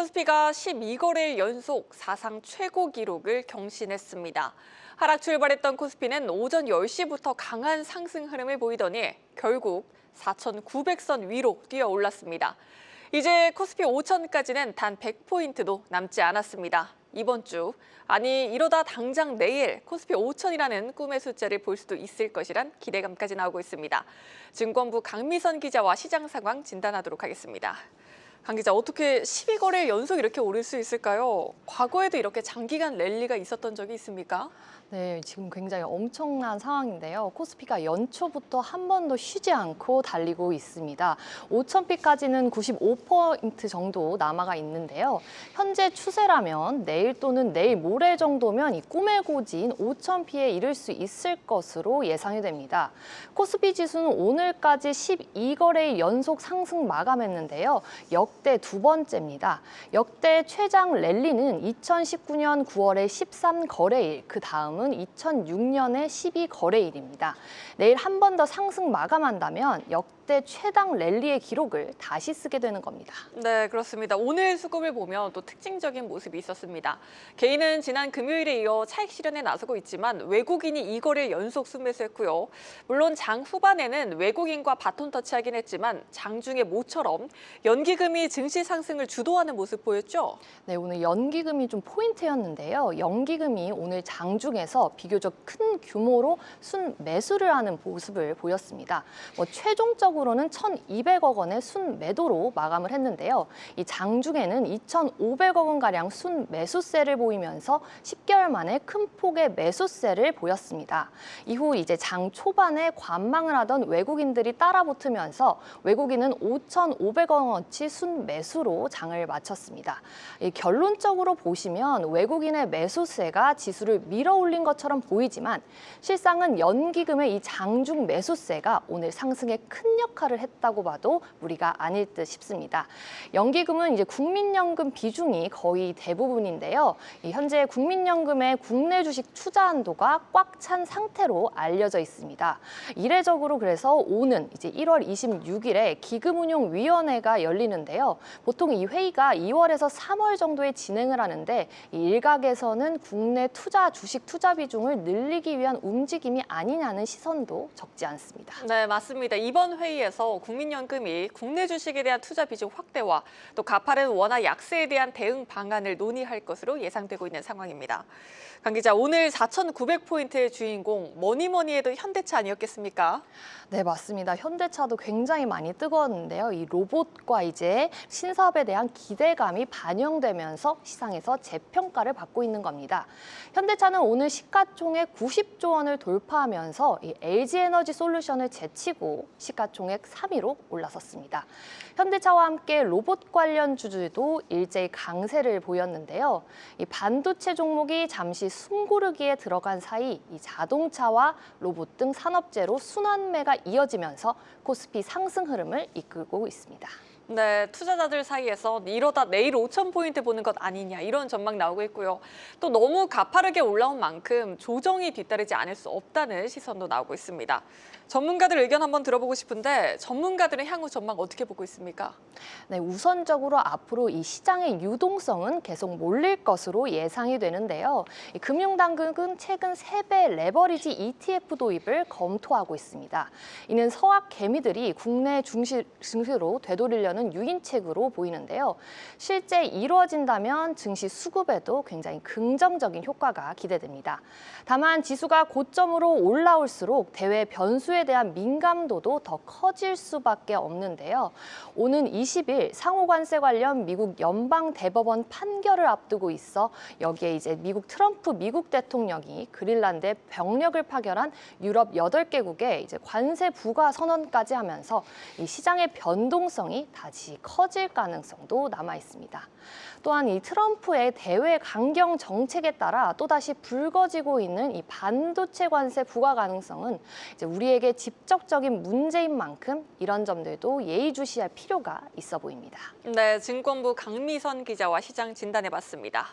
코스피가 12거래일 연속 사상 최고 기록을 경신했습니다. 하락 출발했던 코스피는 오전 10시부터 강한 상승 흐름을 보이더니 결국 4,900선 위로 뛰어 올랐습니다. 이제 코스피 5천까지는 단 100포인트도 남지 않았습니다. 이번 주, 아니 이러다 당장 내일 코스피 5천이라는 꿈의 숫자를 볼 수도 있을 것이란 기대감까지 나오고 있습니다. 증권부 강미선 기자와 시장 상황 진단하도록 하겠습니다. 강 기자, 어떻게 12거래일 연속 이렇게 오를 수 있을까요? 과거에도 이렇게 장기간 랠리가 있었던 적이 있습니까? 네, 지금 굉장히 엄청난 상황인데요. 코스피가 연초부터 한 번도 쉬지 않고 달리고 있습니다. 5,000피까지는 95포인트 정도 남아가 있는데요. 현재 추세라면 내일 또는 내일 모레 정도면 이 꿈의 고지인 5,000피에 이를 수 있을 것으로 예상이 됩니다. 코스피 지수는 오늘까지 12거래일 연속 상승 마감했는데요. 역대 두 번째입니다. 역대 최장 랠리는 2019년 9월의 13거래일, 그 다음은 2006년의 12거래일입니다. 내일 한 번 더 상승 마감한다면 역대 최당 랠리의 기록을 다시 쓰게 되는 겁니다. 네, 그렇습니다. 오늘 수급을 보면 또 특징적인 모습이 있었습니다. 개인은 지난 금요일에 이어 차익 실현에 나서고 있지만 외국인이 이 거래일 연속 순매수했고요. 물론 장 후반에는 외국인과 바톤 터치하긴 했지만 장중에 모처럼 연기금이 증시 상승을 주도하는 모습 보였죠? 네, 오늘 연기금이 좀 포인트였는데요. 연기금이 오늘 장중에서 비교적 큰 규모로 순매수를 하는 모습을 보였습니다. 최종적으로는 1,200억 원의 순매도로 마감을 했는데요. 이 장중에는 2,500억 원가량 순매수세를 보이면서 10개월 만에 큰 폭의 매수세를 보였습니다. 이후 이제 장 초반에 관망을 하던 외국인들이 따라붙으면서 외국인은 5,500억 원어치 순매수로 장을 마쳤습니다. 결론적으로 보시면 외국인의 매수세가 지수를 밀어올린 것처럼 보이지만 실상은 연기금의 이 장중 매수세가 오늘 상승에 큰 역할을 했다고 봐도 무리가 아닐 듯 싶습니다. 연기금은 이제 국민연금 비중이 거의 대부분인데요. 현재 국민연금의 국내 주식 투자 한도가 꽉 찬 상태로 알려져 있습니다. 이례적으로 그래서 오는 이제 1월 26일에 기금운용위원회가 열리는데요. 보통 이 회의가 2월에서 3월 정도에 진행을 하는데 이 일각에서는 국내 주식 투자 비중을 늘리기 위한 움직임이 아니냐는 시선도 적지 않습니다. 네, 맞습니다. 이번 회의에서 국민연금이 국내 주식에 대한 투자 비중 확대와 또 가파른 원화 약세에 대한 대응 방안을 논의할 것으로 예상되고 있는 상황입니다. 강 기자, 오늘 4,900포인트의 주인공 뭐니 해도 현대차 아니었겠습니까? 네, 맞습니다. 현대차도 굉장히 많이 뜨거웠는데요. 이 로봇과 이제 신사업에 대한 기대감이 반영되면서 시장에서 재평가를 받고 있는 겁니다. 현대차는 오늘 시가총액 90조 원을 돌파하면서 이 LG에너지솔루션을 제치고 시가총액 3위로 올라섰습니다. 현대차와 함께 로봇 관련 주주도 일제히 강세를 보였는데요. 이 반도체 종목이 잠시 숨고르기에 들어간 사이 이 자동차와 로봇 등 산업재로 순환매가 이어지면서 코스피 상승 흐름을 이끌고 있습니다. 네, 투자자들 사이에서 이러다 내일 5,000포인트 보는 것 아니냐 이런 전망 나오고 있고요. 또 너무 가파르게 올라온 만큼 조정이 뒤따르지 않을 수 없다는 시선도 나오고 있습니다. 전문가들 의견 한번 들어보고 싶은데 전문가들은 향후 전망 어떻게 보고 있습니까? 네, 우선적으로 앞으로 이 시장의 유동성은 계속 몰릴 것으로 예상이 되는데요. 이 금융당국은 최근 3배 레버리지 ETF 도입을 검토하고 있습니다. 이는 서학 개미들이 국내 증시로 되돌리려는 유인책으로 보이는데요. 실제 이루어진다면 증시 수급에도 굉장히 긍정적인 효과가 기대됩니다. 다만 지수가 고점으로 올라올수록 대외 변수에 대한 민감도도 더 커질 수밖에 없는데요. 오는 20일 상호관세 관련 미국 연방대법원 판결을 앞두고 있어 여기에 이제 미국 대통령이 그린란드에 병력을 파견한 유럽 8개국에 이제 관세 부과 선언까지 하면서 이 시장의 변동성이 다시 커질 가능성도 남아 있습니다. 또한 이 트럼프의 대외 강경 정책에 따라 또다시 불거지고 있는 이 반도체 관세 부과 가능성은 이제 우리에게 직접적인 문제인 만큼 이런 점들도 예의주시할 필요가 있어 보입니다. 네, 증권부 강미선 기자와 시장 진단해봤습니다.